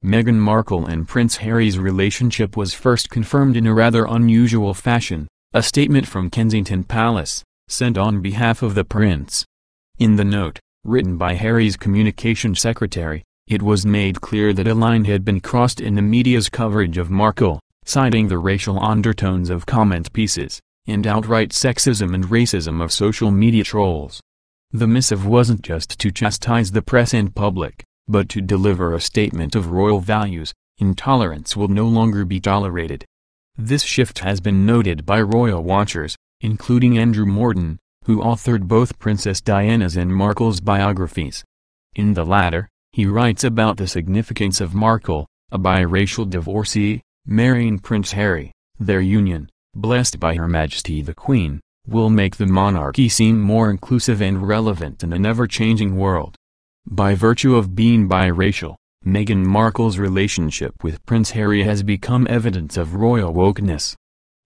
Meghan Markle and Prince Harry's relationship was first confirmed in a rather unusual fashion, a statement from Kensington Palace, sent on behalf of the prince. In the note, written by Harry's communications secretary, it was made clear that a line had been crossed in the media's coverage of Markle, citing the racial undertones of comment pieces, and outright sexism and racism of social media trolls. The missive wasn't just to chastise the press and public, but to deliver a statement of royal values. Intolerance will no longer be tolerated. This shift has been noted by royal watchers, including Andrew Morton, who authored both Princess Diana's and Markle's biographies. In the latter, he writes about the significance of Markle, a biracial divorcee, marrying Prince Harry. Their union, blessed by Her Majesty the Queen, will make the monarchy seem more inclusive and relevant in an ever-changing world. By virtue of being biracial, Meghan Markle's relationship with Prince Harry has become evidence of royal wokeness.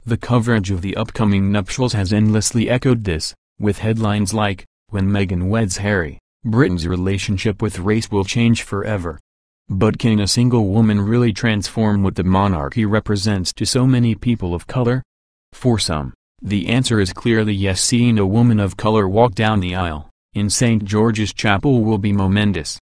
The coverage of the upcoming nuptials has endlessly echoed this, with headlines like, "When Meghan weds Harry, Britain's relationship with race will change forever." But can a single woman really transform what the monarchy represents to so many people of color? For some, the answer is clearly yes. Seeing a woman of color walk down the aisle in St. George's Chapel will be momentous.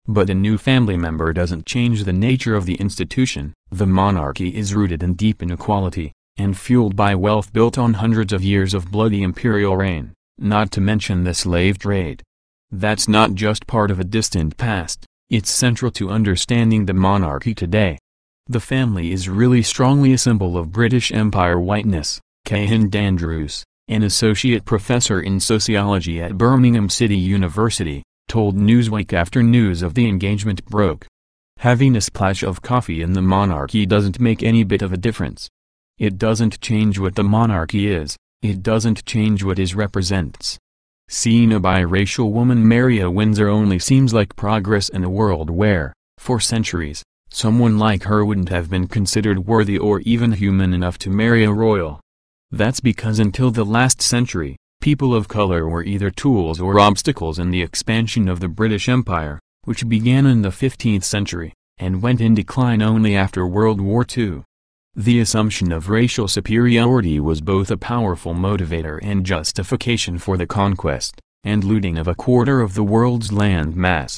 But a new family member doesn't change the nature of the institution. The monarchy is rooted in deep inequality, and fueled by wealth built on hundreds of years of bloody imperial reign, not to mention the slave trade. That's not just part of a distant past, it's central to understanding the monarchy today. The family is really strongly a symbol of British Empire whiteness. Cahind Andrews, an associate professor in sociology at Birmingham City University, told Newsweek after news of the engagement broke. Having a splash of coffee in the monarchy doesn't make any bit of a difference. It doesn't change what the monarchy is, it doesn't change what it represents. Seeing a biracial woman marry a Windsor only seems like progress in a world where, for centuries, someone like her wouldn't have been considered worthy or even human enough to marry a royal. That's because until the last century, people of color were either tools or obstacles in the expansion of the British Empire, which began in the 15th century, and went in decline only after World War II. The assumption of racial superiority was both a powerful motivator and justification for the conquest and looting of a quarter of the world's land mass.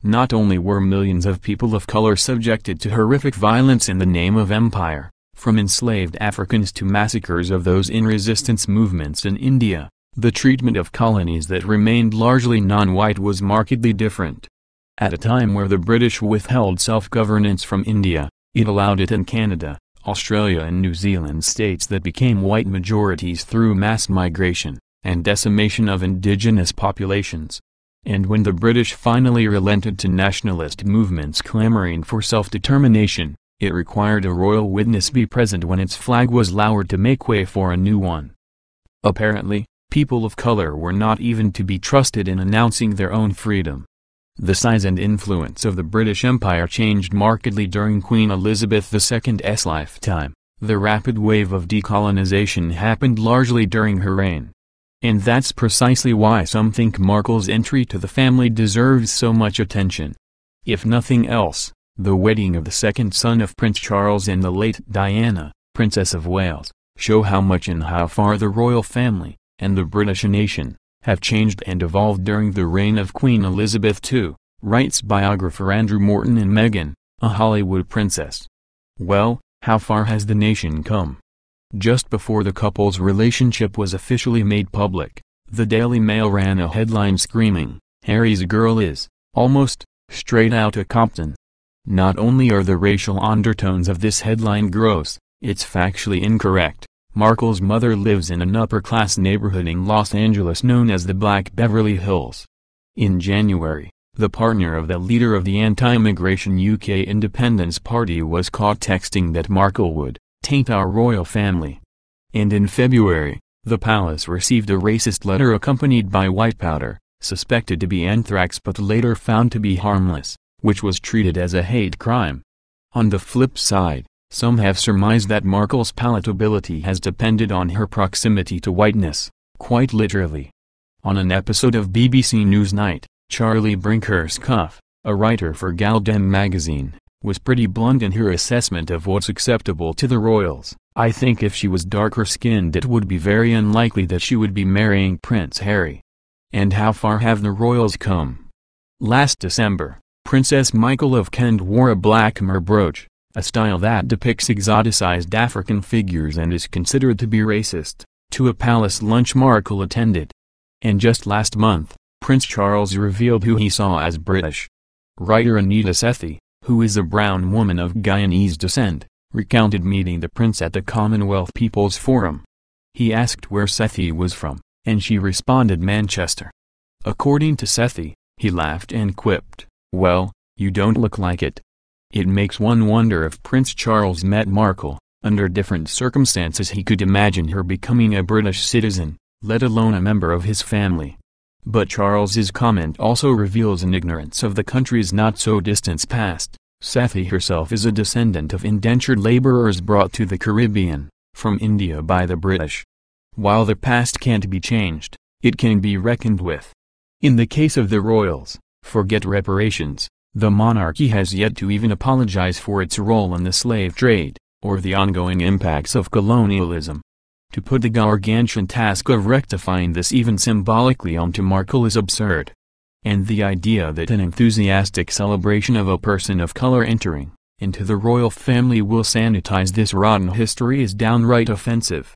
Not only were millions of people of color subjected to horrific violence in the name of empire, from enslaved Africans to massacres of those in resistance movements in India, the treatment of colonies that remained largely non-white was markedly different. At a time where the British withheld self-governance from India, it allowed it in Canada, Australia and New Zealand, states that became white majorities through mass migration and decimation of indigenous populations. And when the British finally relented to nationalist movements clamoring for self-determination, it required a royal witness be present when its flag was lowered to make way for a new one. Apparently, people of color were not even to be trusted in announcing their own freedom. The size and influence of the British Empire changed markedly during Queen Elizabeth II's lifetime. The rapid wave of decolonization happened largely during her reign. And that's precisely why some think Markle's entry to the family deserves so much attention. If nothing else, the wedding of the second son of Prince Charles and the late Diana, Princess of Wales, show how much and how far the royal family, and the British nation, have changed and evolved during the reign of Queen Elizabeth II, writes biographer Andrew Morton in Meghan, a Hollywood Princess. Well, how far has the nation come? Just before the couple's relationship was officially made public, the Daily Mail ran a headline screaming, "Harry's girl is, almost, straight outta Compton." Not only are the racial undertones of this headline gross, it's factually incorrect. Markle's mother lives in an upper-class neighborhood in Los Angeles known as the Black Beverly Hills. In January, the partner of the leader of the anti-immigration UK Independence Party was caught texting that Markle would taint our royal family. And in February, the palace received a racist letter accompanied by white powder, suspected to be anthrax but later found to be harmless, which was treated as a hate crime. On the flip side, some have surmised that Markle's palatability has depended on her proximity to whiteness, quite literally. On an episode of BBC Newsnight, Charlie Brinkhurst, a writer for Galdem magazine, was pretty blunt in her assessment of what's acceptable to the royals. "I think if she was darker-skinned it would be very unlikely that she would be marrying Prince Harry. And how far have the royals come?" Last December, Princess Michael of Kent wore a black myrrh brooch, a style that depicts exoticized African figures and is considered to be racist, to a palace lunch Markle attended. And just last month, Prince Charles revealed who he saw as British. Writer Anita Sethi, who is a brown woman of Guyanese descent, recounted meeting the prince at the Commonwealth People's Forum. He asked where Sethi was from, and she responded Manchester. According to Sethi, he laughed and quipped, "Well, you don't look like it." It makes one wonder if Prince Charles met Markle, under different circumstances he could imagine her becoming a British citizen, let alone a member of his family. But Charles's comment also reveals an ignorance of the country's not-so-distant past. Sethi herself is a descendant of indentured laborers brought to the Caribbean, from India by the British. While the past can't be changed, it can be reckoned with. In the case of the royals, forget reparations, the monarchy has yet to even apologize for its role in the slave trade, or the ongoing impacts of colonialism. To put the gargantuan task of rectifying this even symbolically onto Markle is absurd. And the idea that an enthusiastic celebration of a person of color entering into the royal family will sanitize this rotten history is downright offensive.